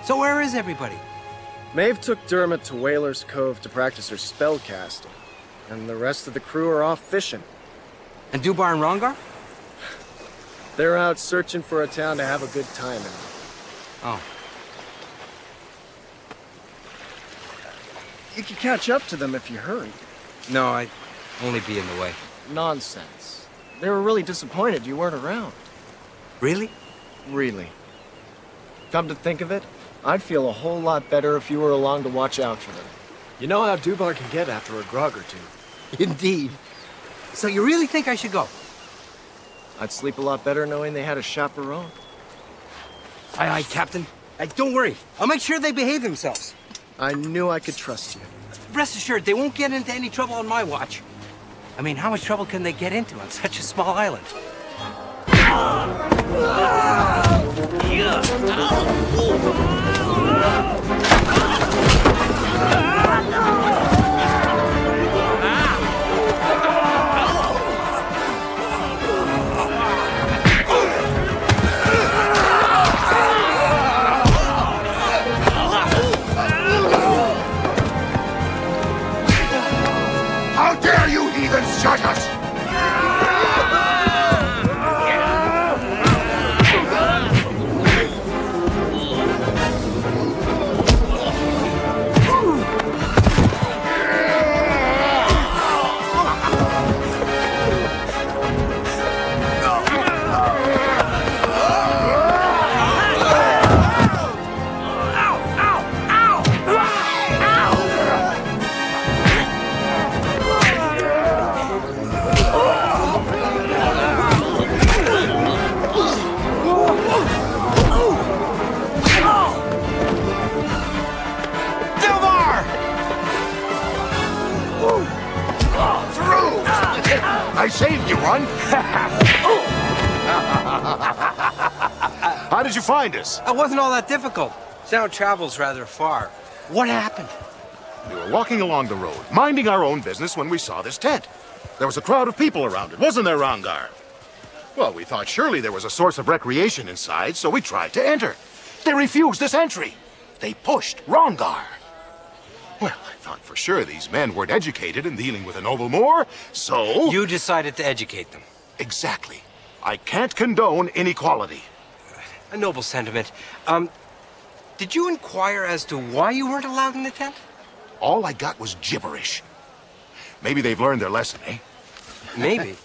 So where is everybody? Maeve took Dermot to Whaler's Cove to practice her spellcasting, and the rest of the crew are off fishing. And Dubar and Rongar? They're out searching for a town to have a good time in. Oh. You could catch up to them if you hurry. No, I'd only be in the way. Nonsense. They were really disappointed you weren't around. Really? Really. Come to think of it, I'd feel a whole lot better if you were along to watch out for them. You know how Dubar can get after a grog or two. Indeed. So you really think I should go? I'd sleep a lot better knowing they had a chaperone. Aye, aye, Captain. Don't worry. I'll make sure they behave themselves. I knew I could trust you. Rest assured, they won't get into any trouble on my watch. I mean, how much trouble can they get into on such a small island? How dare you heathens judge us! I saved you one. How did you find us? It wasn't all that difficult. Sound travels rather far. What happened? We were walking along the road, minding our own business when we saw this tent. There was a crowd of people around it, wasn't there, Rongar? Well, we thought surely there was a source of recreation inside, so we tried to enter. They refused us entry. They pushed Rongar. Well, I thought for sure these men weren't educated in dealing with a noble Moor, so... You decided to educate them. Exactly. I can't condone inequality. A noble sentiment. Did you inquire as to why you weren't allowed in the tent? All I got was gibberish. Maybe they've learned their lesson, eh? Maybe.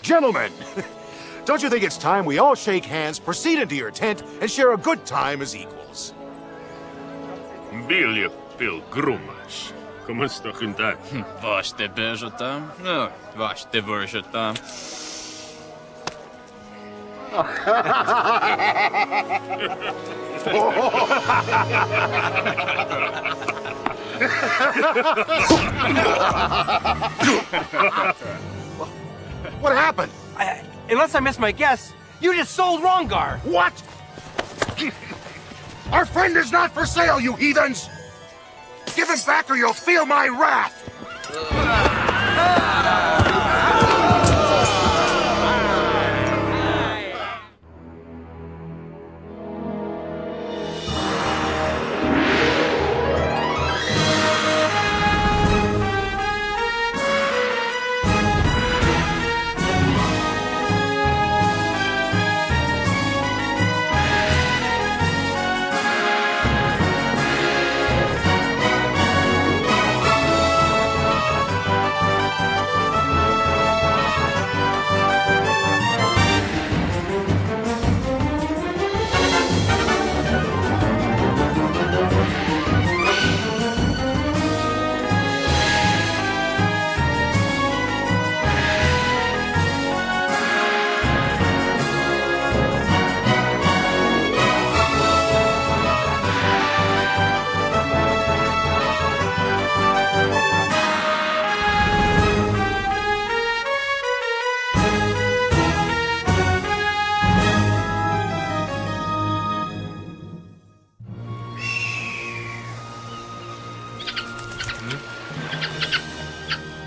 Gentlemen, don't you think it's time we all shake hands, proceed into your tent, and share a good time as equals? Bilje pilgrimas. Comment sta juntar? Vaste bežotam? No, vaste vršotam. What happened? Unless I missed my guess, you just sold Rongar. What? Our friend is not for sale, you heathens! Give him back or you'll feel my wrath!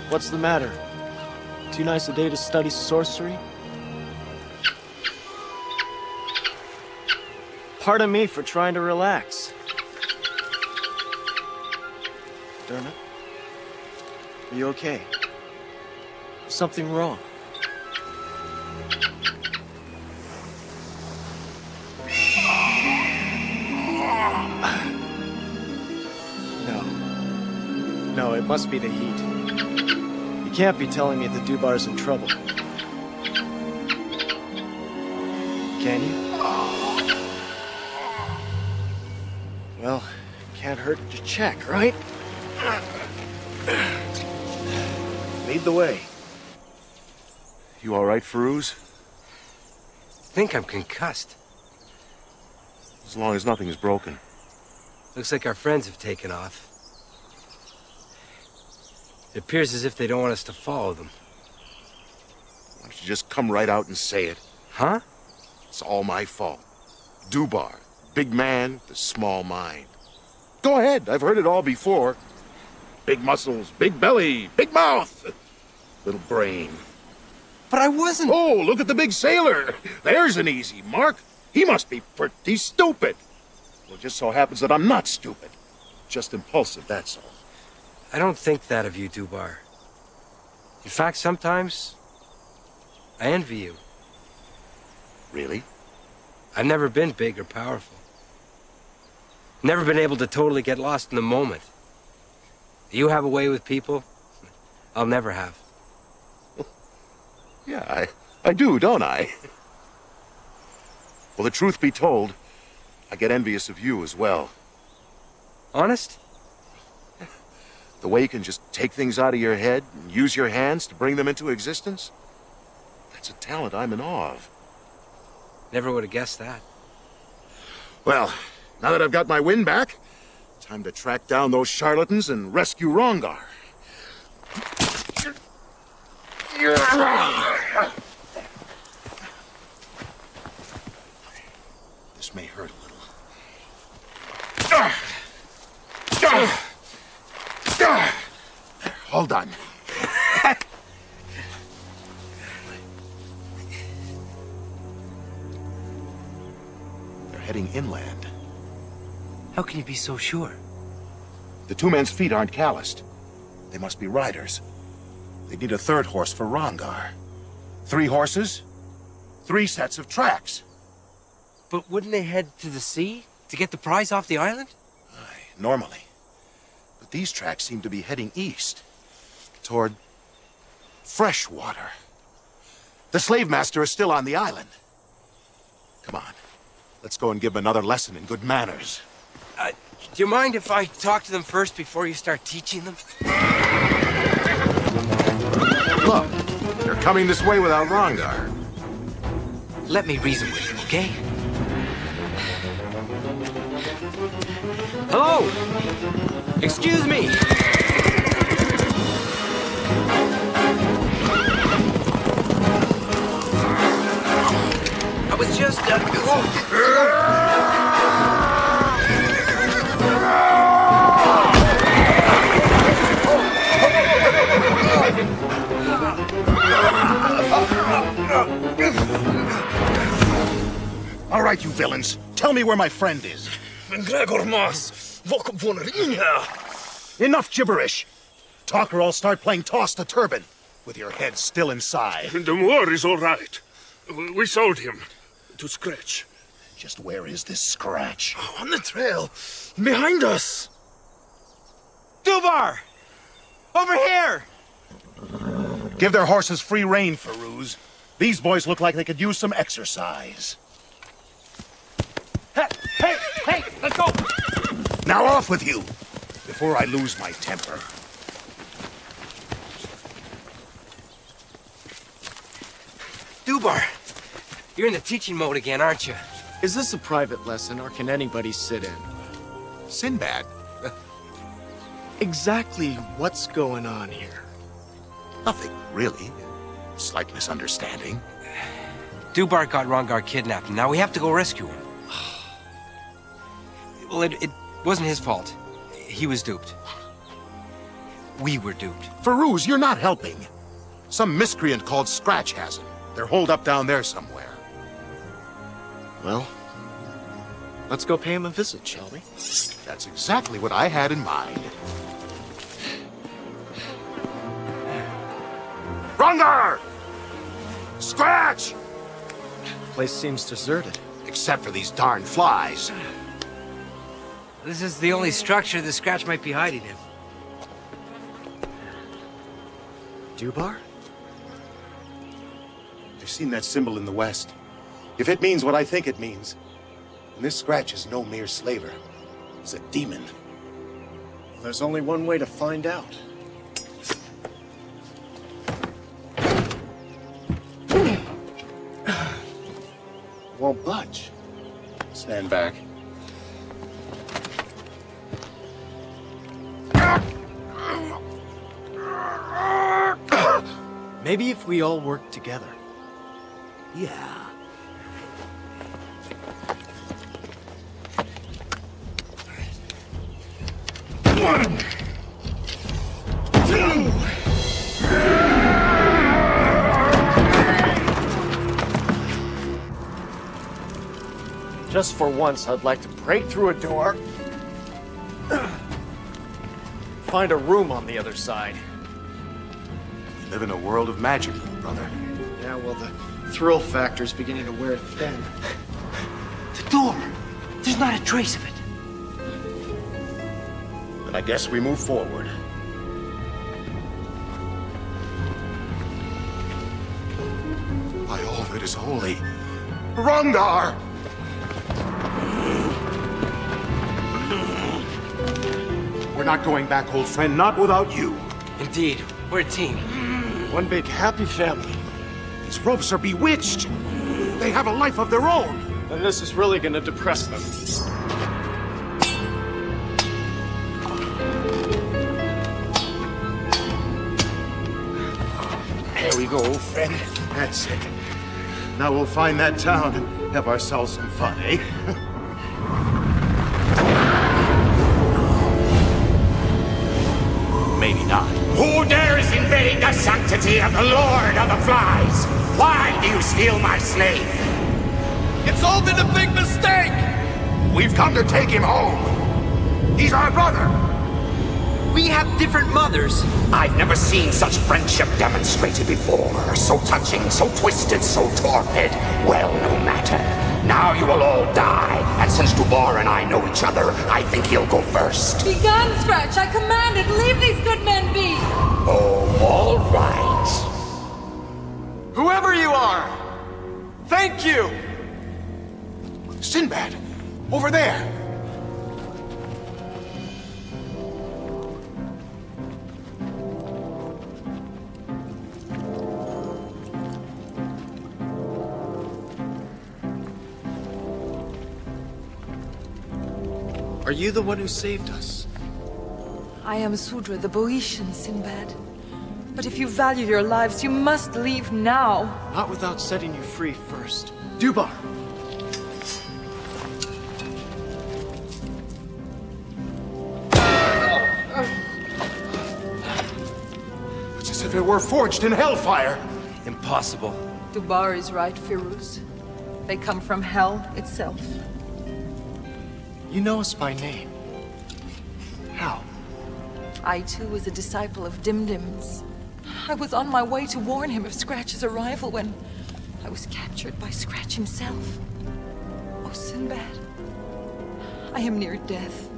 What's the matter? Too nice a day to study sorcery? pardon me for trying to relax. Dermot? Are you okay? Is something wrong? No, it must be the heat. You can't be telling me the Dubar's in trouble. Can you? Well, can't hurt to check, right? Lead the way. You all right, Feroz? I think I'm concussed. As long as nothing's broken. Looks like our friends have taken off. It appears as if they don't want us to follow them. Why don't you just come right out and say it? Huh? It's all my fault. Dubar, big man, the small mind. Go ahead, I've heard it all before. Big muscles, big belly, big mouth, little brain. But I wasn't... Oh, look at the big sailor. There's an easy mark. He must be pretty stupid. Well, it just so happens that I'm not stupid. Just impulsive, that's all. I don't think that of you, Dubar. In fact, sometimes I envy you. Really? I've never been big or powerful. Never been able to totally get lost in the moment. You have a way with people I'll never have. Yeah, I do, don't I? Well, the truth be told, I get envious of you as well. Honest? The way you can just take things out of your head and use your hands to bring them into existence? That's a talent I'm in awe of. Never would have guessed that. Well, now that I've got my wind back, time to track down those charlatans and rescue Rongar. This may hurt a little. All done. They're heading inland. How can you be so sure? The two men's feet aren't calloused. They must be riders. They need a third horse for Rongar. 3 horses, 3 sets of tracks. But wouldn't they head to the sea to get the prize off the island? Aye, normally. But these tracks seem to be heading east, toward fresh water. The slave master is still on the island. Come on, let's go and give him another lesson in good manners. Do you mind if I talk to them first before you start teaching them? Look, they're coming this way without Rongar. Let me reason with you, okay? Hello? Excuse me. I was just, All right, you villains. Tell me where my friend is. Gregor Mas, Enough gibberish. Talk or I'll start playing toss the turban, with your head still inside. The Moor is all right. We sold him to Scratch. Just where is this Scratch? On the trail, behind us. Dubar! Over here! Give their horses free rein, Feroz. These boys look like they could use some exercise. Hey, let's go! Now off with you, before I lose my temper. Dubar, you're in the teaching mode again, aren't you? Is this a private lesson, or can anybody sit in? Sinbad. Exactly what's going on here? Nothing, really. Slight misunderstanding. Dubar got Rongar kidnapped, and now we have to go rescue him. Well, it wasn't his fault. He was duped. We were duped. Feroz, you're not helping. Some miscreant called Scratch has him. They're holed up down there somewhere. Well, Let's go pay him a visit, shall we? That's exactly what I had in mind. Rungar! Scratch! Place seems deserted. Except for these darn flies. This is the only structure the Scratch might be hiding in. Dubar? I've seen that symbol in the west. If it means what I think it means, then this Scratch is no mere slaver. He's a demon. There's only one way to find out. Won't budge. Stand back. Maybe if we all work together. Yeah. One, two. Just for once, I'd like to break through a door. Find a room on the other side. We live in a world of magic, little brother. Yeah, well, the thrill factor's beginning to wear thin. The door! There's not a trace of it. Then I guess we move forward. By all that is holy, Rungar! We're not going back, old friend, not without you. Indeed, we're a team. One big happy family. These ropes are bewitched. They have a life of their own. And this is really gonna depress them. There we go, old friend. That's it. Now we'll find that town and have ourselves some fun, eh? Maybe not. Who dares invade the sanctity of the Lord of the Flies? Why do you steal my slave? It's all been a big mistake! We've come to take him home. He's our brother. We have different mothers. I've never seen such friendship demonstrated before. So touching, so twisted, so torpid. Well, no matter. Now you will all die. And since Dubar and I know each other, I think he'll go first. Be gone, Scratch! I commanded! Leave these good men be! Oh, all right. Whoever you are, thank you! Sinbad, over there. Are you the one who saved us? I am Sudra, the Boeotian Sinbad. But if you value your lives, you must leave now. Not without setting you free first. Dubar! It's as if it were forged in hellfire. Impossible. Dubar is right, Firuz. They come from hell itself. You know us by name. How? I too was a disciple of Dimdim's. I was on my way to warn him of Scratch's arrival when I was captured by Scratch himself. Oh, Sinbad. I am near death.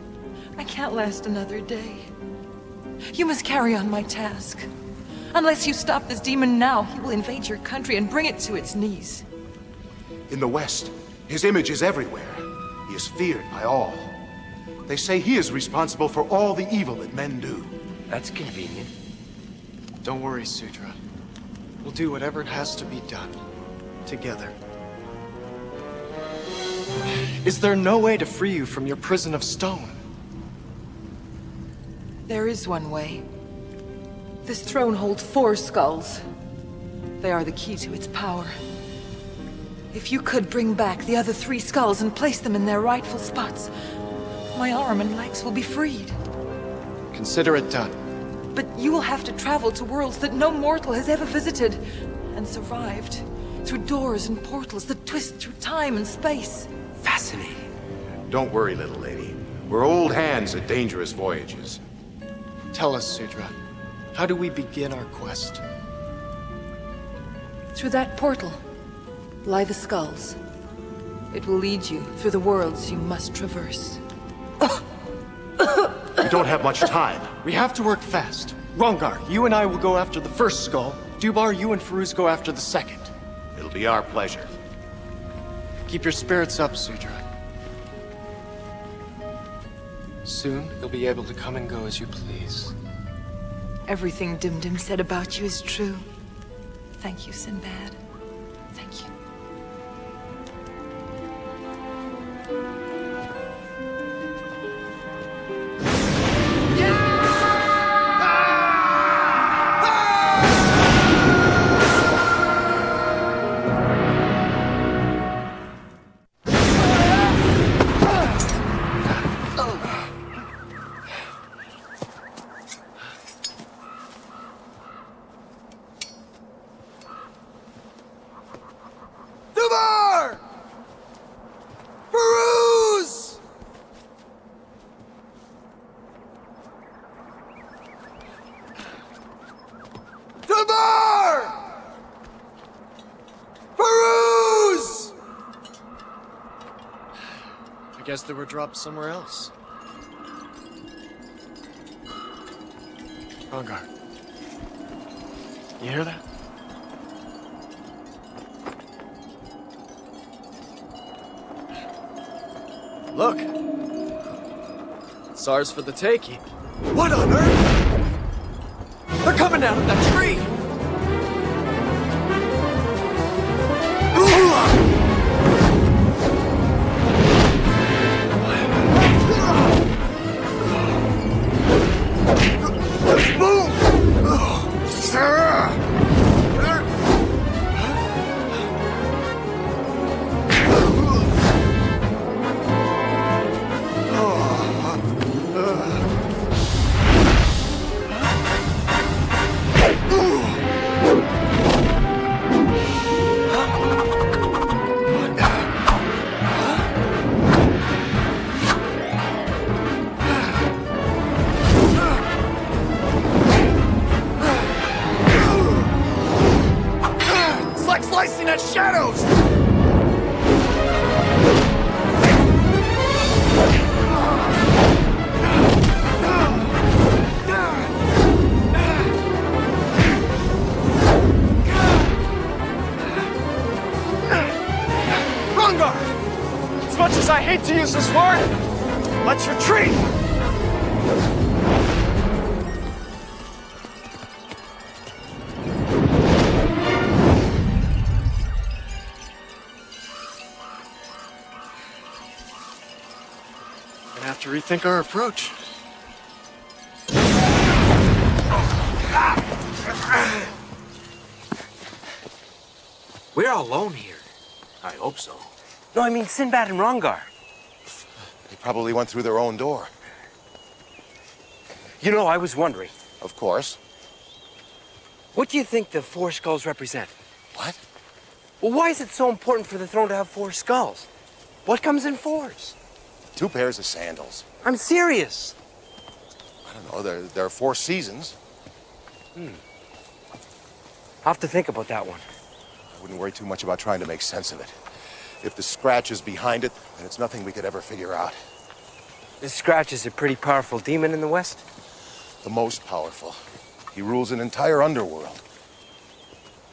I can't last another day. You must carry on my task. Unless you stop this demon now, he will invade your country and bring it to its knees. In the West, his image is everywhere. He is feared by all. They say he is responsible for all the evil that men do. That's convenient. Don't worry, Sudra. We'll do whatever it has to be done. Together. Is there no way to free you from your prison of stone? There is one way. This throne holds 4 skulls. They are the key to its power. If you could bring back the other 3 skulls and place them in their rightful spots, my arm and legs will be freed. Consider it done. But you will have to travel to worlds that no mortal has ever visited, and survived, through doors and portals that twist through time and space. Fascinating. Don't worry, little lady. We're old hands at dangerous voyages. Tell us, Sudra. How do we begin our quest? Through that portal lie the skulls. It will lead you through the worlds you must traverse. We don't have much time. We have to work fast. Rongar, you and I will go after the first skull. Dubar, you and Firuz go after the second. It'll be our pleasure. Keep your spirits up, Sudra. Soon, you'll be able to come and go as you please. Everything Dimdim said about you is true. Thank you, Sinbad. Thank you. Dubar! Firuz! Dubar! Firuz! I guess they were dropped somewhere else. Rongar. You hear that? Look! It's ours for the taking. What on earth? They're coming out of that tree! Slicing at shadows! Rongar! As much as I hate to use this word, let's retreat! To rethink our approach. We're alone here. I hope so. No, I mean Sinbad and Rongar. They probably went through their own door. You know, I was wondering, Of course. what do you think the four skulls represent? What? Well, why is it so important for the throne to have four skulls? What comes in fours? 2 pairs of sandals. I'm serious. I don't know, there are 4 seasons. I'll have to think about that one. I wouldn't worry too much about trying to make sense of it. If the Scratch is behind it, then it's nothing we could ever figure out. This Scratch is a pretty powerful demon in the West. The most powerful. He rules an entire underworld.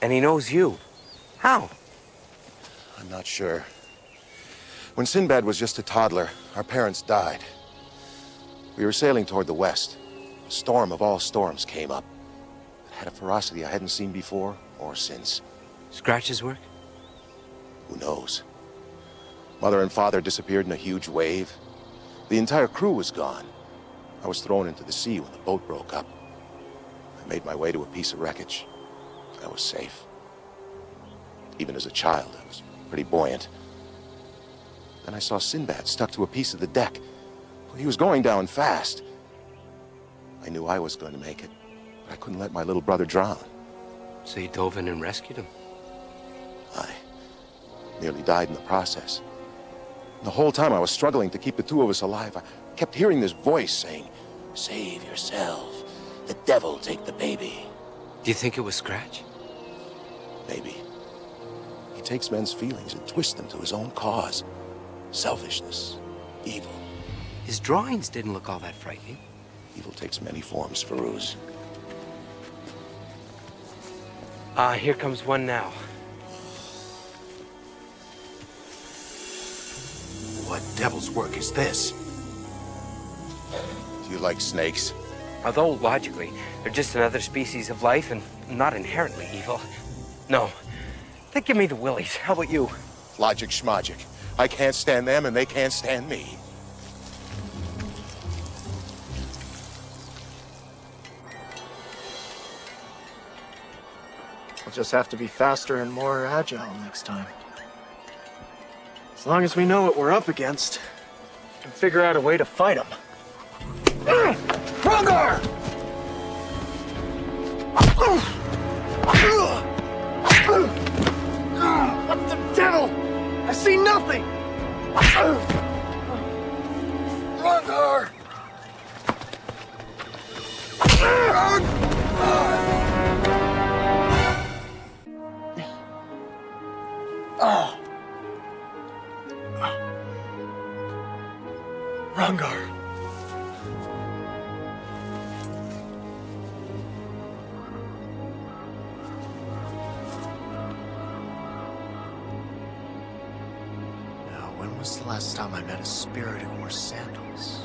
And he knows you. How? I'm not sure. When Sinbad was just a toddler, our parents died. We were sailing toward the west. A storm of all storms came up. It had a ferocity I hadn't seen before or since. Scratch's work? Who knows? Mother and father disappeared in a huge wave. The entire crew was gone. I was thrown into the sea when the boat broke up. I made my way to a piece of wreckage. I was safe. Even as a child, I was pretty buoyant. Then I saw Sinbad stuck to a piece of the deck. He was going down fast. I knew I was going to make it, but I couldn't let my little brother drown. So you dove in and rescued him? I nearly died in the process. The whole time I was struggling to keep the two of us alive, I kept hearing this voice saying, "Save yourself. The devil take the baby." Do you think it was Scratch? Maybe. He takes men's feelings and twists them to his own cause. Selfishness. Evil. His drawings didn't look all that frightening. Evil takes many forms, Feroz. Here comes one now. What devil's work is this? Do you like snakes? Although, logically, they're just another species of life and not inherently evil. No. They give me the willies. How about you? Logic schmogic. I can't stand them and they can't stand me. We'll just have to be faster and more agile next time. As long as we know what we're up against, we can figure out a way to fight them. Rungar! What the devil? I see nothing! Rungar! Rungar. Now, when was the last time I met a spirit who wore sandals?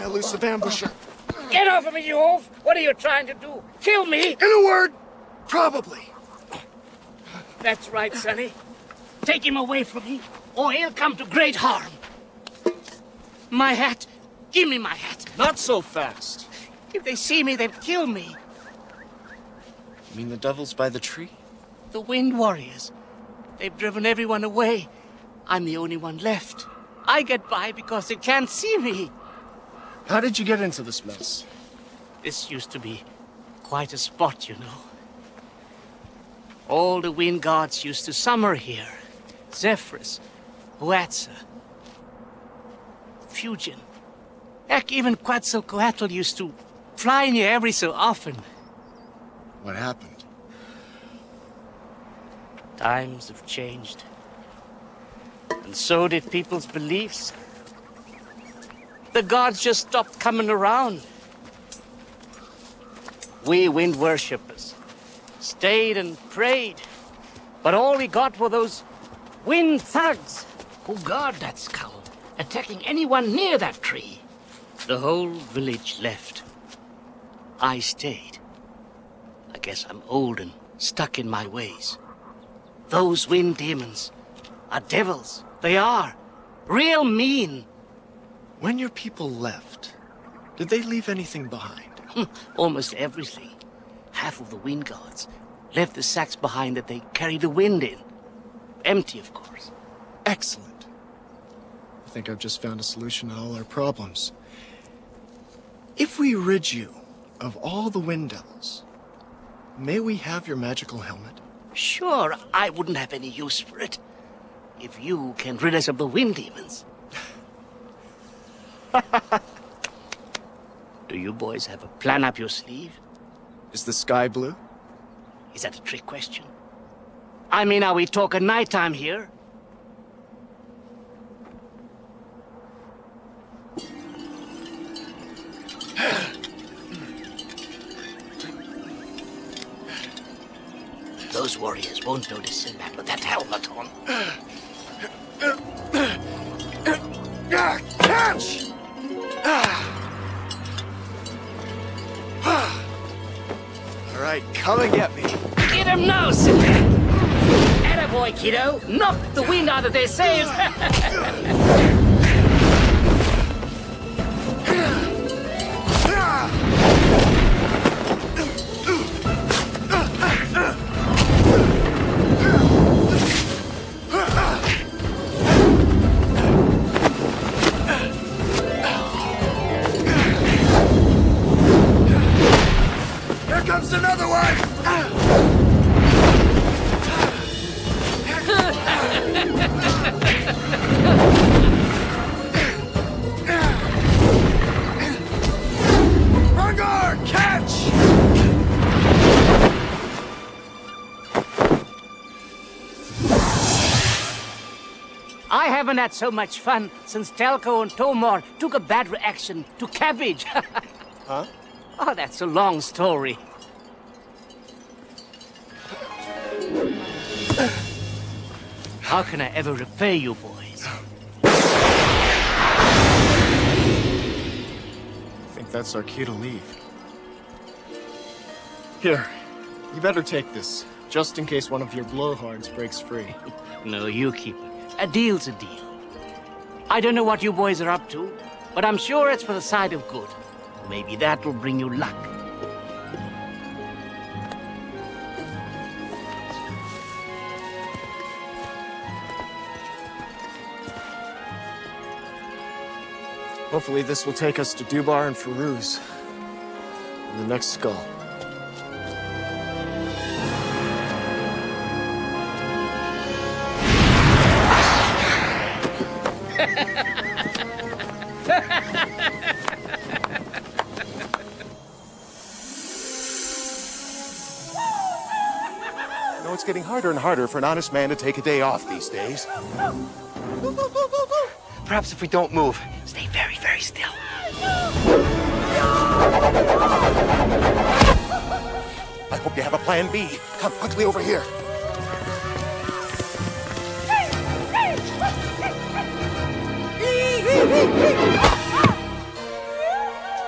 Elusive ambusher. Get off of me, you oaf! What are you trying to do? Kill me? In a word, probably. That's right, Sonny. Take him away from me, or he'll come to great harm. My hat. Give me my hat. Not so fast. If they see me, they'll kill me. You mean the devils by the tree? The Wind Warriors. They've driven everyone away. I'm the only one left. I get by because they can't see me. How did you get into this mess? This used to be quite a spot, you know. All the wind gods used to summer here. Zephyrus, Huatza, Fujian. Heck, even Quetzalcoatl used to fly in here every so often. What happened? Times have changed. And so did people's beliefs. The gods just stopped coming around. We wind worshippers stayed and prayed, but all we got were those wind thugs who guard that skull, attacking anyone near that tree. The whole village left. I stayed. I guess I'm old and stuck in my ways. Those wind demons are devils. They are. Real mean. When your people left, did they leave anything behind? Almost everything. Half of the wind gods left the sacks behind that they carried the wind in. Empty, of course. Excellent. I think I've just found a solution to all our problems. If we rid you of all the wind devils, may we have your magical helmet? Sure, I wouldn't have any use for it. If you can rid us of the wind demons. Do you boys have a plan up your sleeve? Is the sky blue? Is that a trick question? I mean, are we talking nighttime here? Those warriors Won't notice Sinbad with that helmet on. Catch! All right, come and get me. Get him now, Sinbad! Attaboy, kiddo! Knock the wind out of their sails! Here comes another one! Rungar, catch! I haven't had so much fun since Telko and Tomar took a bad reaction to cabbage. Huh? Oh, that's a long story. How can I ever repay you, boys? I think that's our cue to leave. Here, you better take this, just in case one of your blowhards breaks free. No, you keep it. A deal's a deal. I don't know what you boys are up to, but I'm sure it's for the side of good. Maybe that will bring you luck. Hopefully this will take us to Dubar and Firuz. And the next skull. You know, it's getting harder and harder for an honest man to take a day off these days. Perhaps if we don't move. Stay very, very still. I hope you have a plan B. Come quickly over here.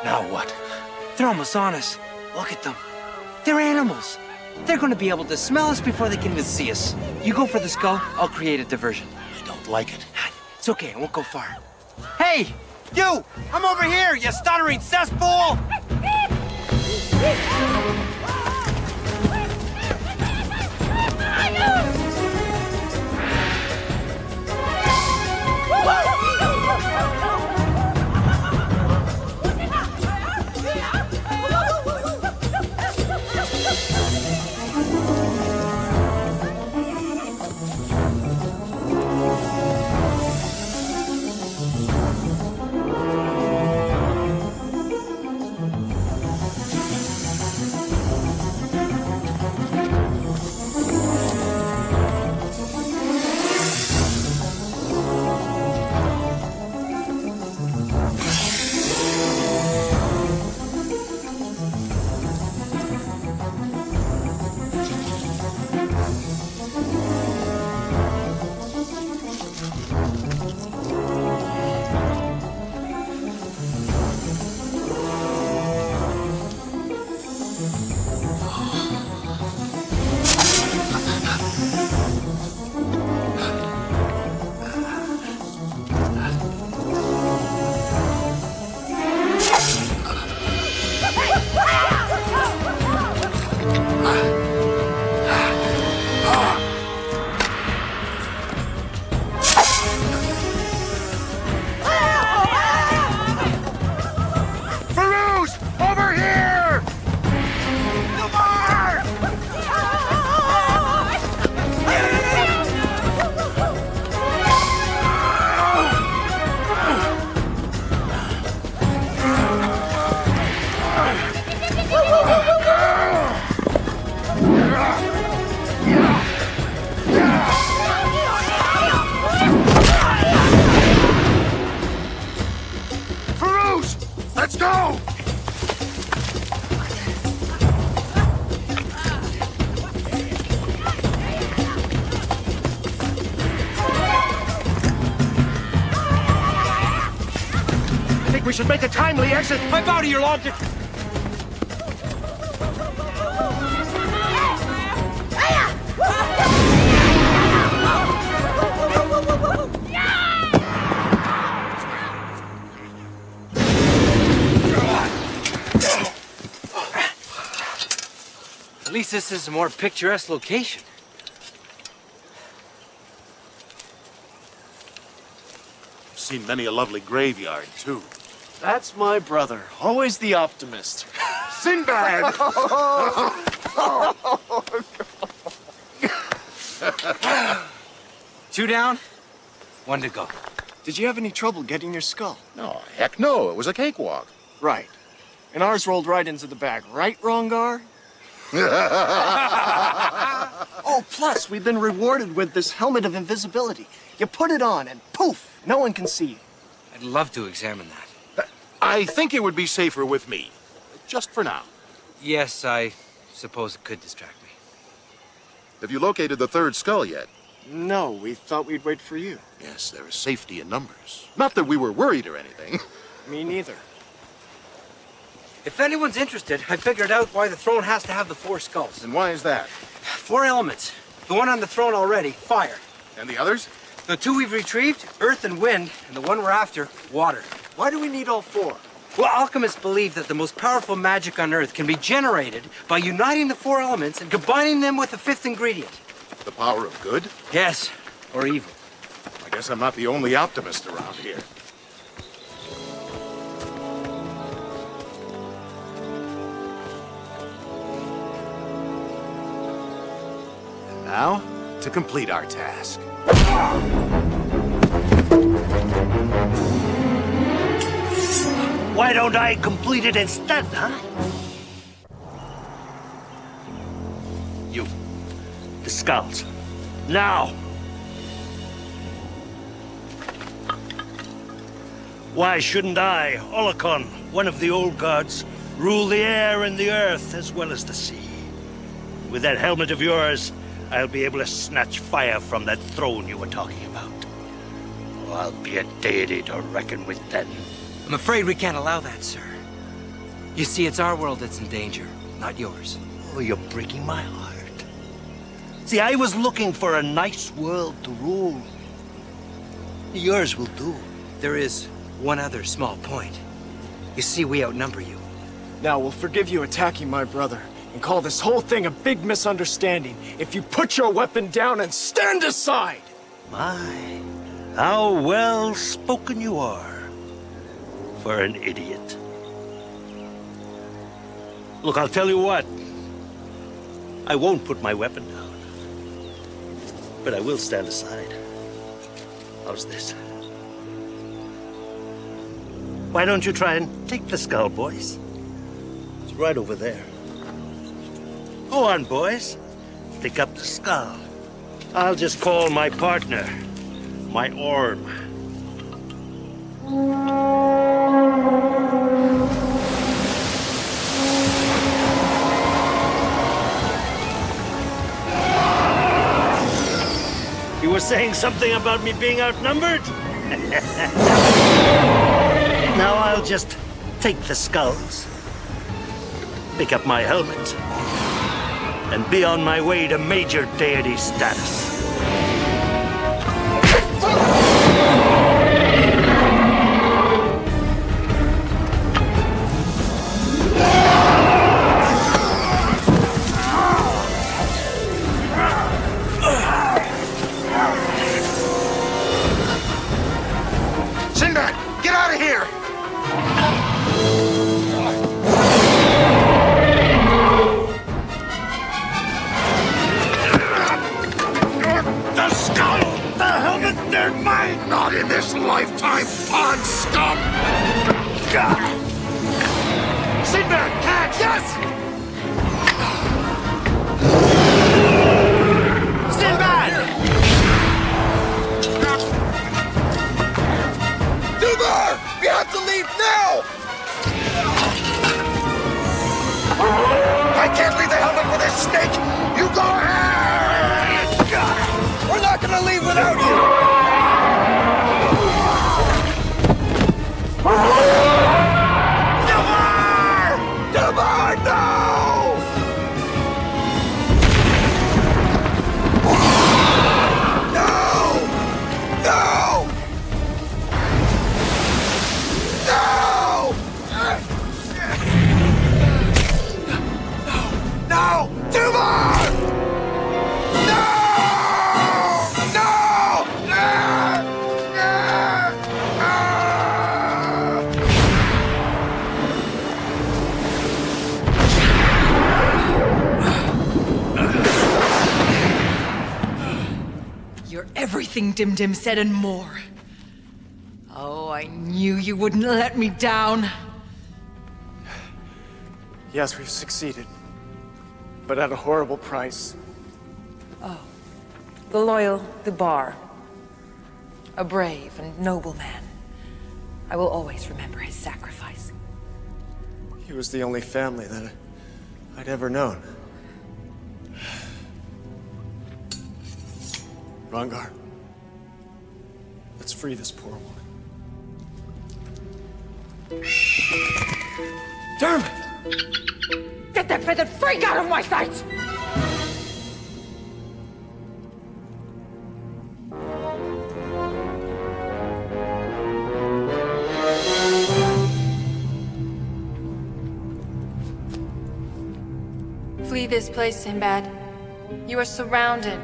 Now what? They're almost on us. Look at them. They're animals. They're going to be able to smell us before they can even see us. You go for the skull, I'll create a diversion. I don't like it. It's okay, I won't go far. Hey! You! I'm over here, you stuttering cesspool! Let's go! We should make a timely exit. I'm out of your logic. At least this is a more picturesque location. I've seen many a lovely graveyard, too. That's my brother, always the optimist. Sinbad! Two down, one to go. Did you have any trouble getting your skull? No, heck no. It was a cakewalk. Right. And ours rolled right into the bag, right, Rongar? Oh, plus, we've been rewarded with this helmet of invisibility. You put it on and poof, no one can see you. I'd love to examine that. I think it would be safer with me. Just for now. Yes, I suppose it could distract me. Have you located the third skull yet? No, we thought we'd wait for you. Yes, there is safety in numbers. Not that we were worried or anything. Me neither. If anyone's interested, I figured out why the throne has to have the 4 skulls. And why is that? 4 elements. The one on the throne already, fire. And the others? The 2 we've retrieved, earth and wind, and the one we're after, water. Why do we need all 4? Well, alchemists believe that the most powerful magic on Earth can be generated by uniting the 4 elements and combining them with the 5th ingredient. The power of good? Yes, or evil. I guess I'm not the only optimist around here. And now, to complete our task. Why don't I complete it instead, huh? You. The skulls. Now! Why shouldn't I, Olokon, one of the old gods, rule the air and the earth as well as the sea? With that helmet of yours, I'll be able to snatch fire from that throne you were talking about. Oh, I'll be a deity to reckon with then. I'm afraid we can't allow that, sir. You see, it's our world that's in danger, not yours. Oh, you're breaking my heart. See, I was looking for a nice world to rule. Yours will do. There is one other small point. You see, we outnumber you. Now, we'll forgive you attacking my brother and call this whole thing a big misunderstanding if you put your weapon down and stand aside! My, how well spoken you are for an idiot. Look, I'll tell you what. I won't put my weapon down. But I will stand aside. How's this? Why don't you try and take the skull, boys? It's right over there. Go on, boys. Pick up the skull. I'll just call my partner, my Orm. You were saying something about me being outnumbered? Now I'll just take the skulls, pick up my helmet, and be on my way to major deity status. Sinbad, get out of here! The skull! The helmet, they're mine! Not in this lifetime, pond scum! Sinbad, catch! Yes! Sinbad! Dubar! We have to leave now! I can't leave the helmet with this snake! You go ahead! We're not gonna leave without you! No! No! No! Duvar! No! You're everything Dim Dim said and more. Oh, I knew you wouldn't let me down. Yes, we've succeeded. But at a horrible price. Oh, the loyal Dubar. A brave and noble man. I will always remember his sacrifice. He was the only family that I'd ever known. Rangar, let's free this poor woman. Dermot! Get that feathered freak out of my sight! Flee this place, Sinbad. You are surrounded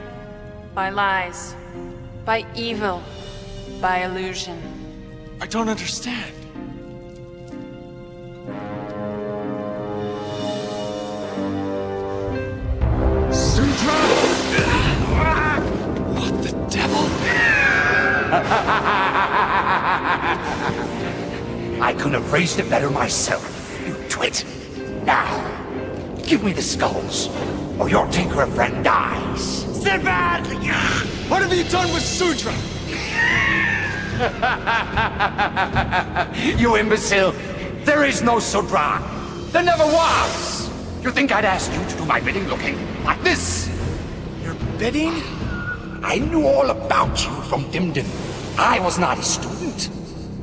by lies, by evil, by illusion. I don't understand. What the devil? I couldn't have phrased it better myself, you twit. Now, give me the skulls, or your tinkerer friend dies. Sinbad! What have you done with Sudra? You imbecile! There is no Sudra! There never was! You think I'd ask you to do my bidding looking like this? Your bidding? I knew all about you from Dimdim. I was not his student.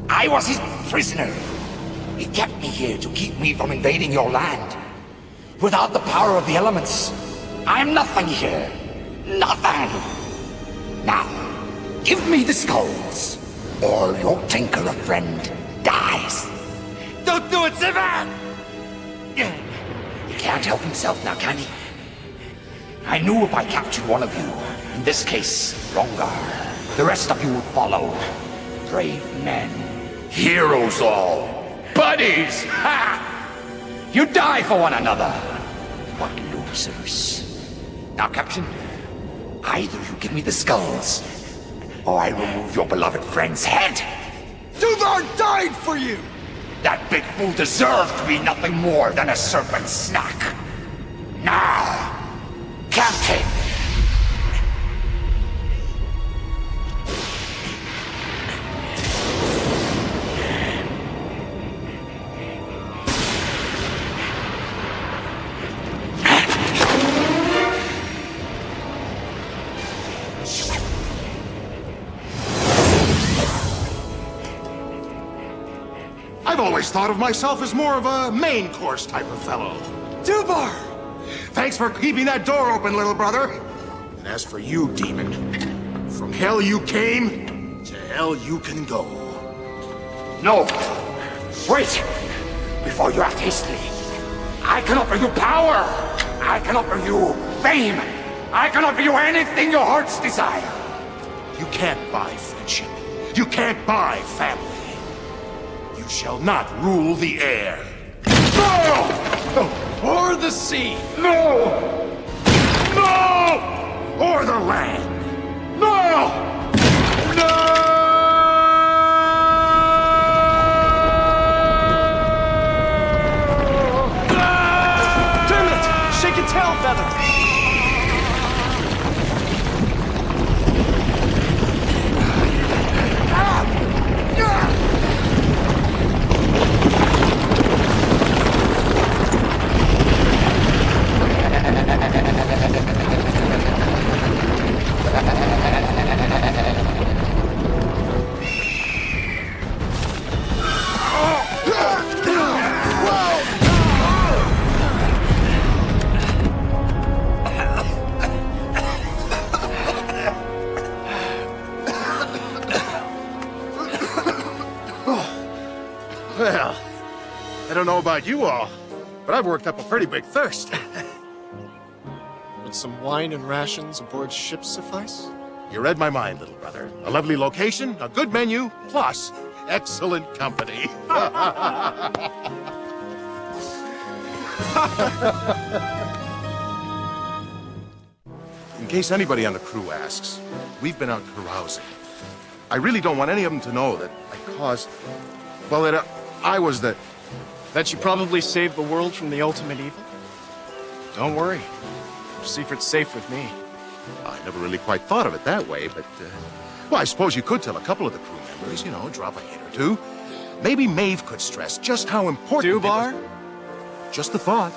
I was his prisoner. He kept me here to keep me from invading your land. Without the power of the elements, I'm nothing here. Nothing! Now, give me the skulls, or your tinkerer friend dies. Don't do it, Sinbad! He can't help himself now, can he? I knew if I captured one of you, in this case, Rongar, the rest of you would follow. Brave men. Heroes all. Buddies! Ha! You die for one another. What losers. Now, Captain, either you give me the skulls, or I remove your beloved friend's head. Duvar died for you! That big fool deserved to be nothing more than a serpent's snack. Now, Captain! I've always thought of myself as more of a main course type of fellow. Duvar! Thanks for keeping that door open, little brother. And as for you, demon, from hell you came, to hell you can go. No! Wait! Before you act hastily, I can offer you power! I can offer you fame! I can offer you anything your heart's desire! You can't buy friendship. You can't buy family. You shall not rule the air. No! Or the sea! No! No! Or the land! No! No! Dermot! Shake a tail feather! Well, I don't know about you all, but I've worked up a pretty big thirst. Would some wine and rations aboard ship suffice? You read my mind, little brother. A lovely location, a good menu, plus excellent company. In case anybody on the crew asks, we've been out carousing. I really don't want any of them to know that I caused... Well, that I was the... That you probably saved the world from the ultimate evil? Don't worry. Your secret's safe with me. I never really quite thought of it that way, but... well, I suppose you could tell a couple of the crew members, you know, drop a hint or two. Maybe Maeve could stress just how important... Dubar? Just the thought.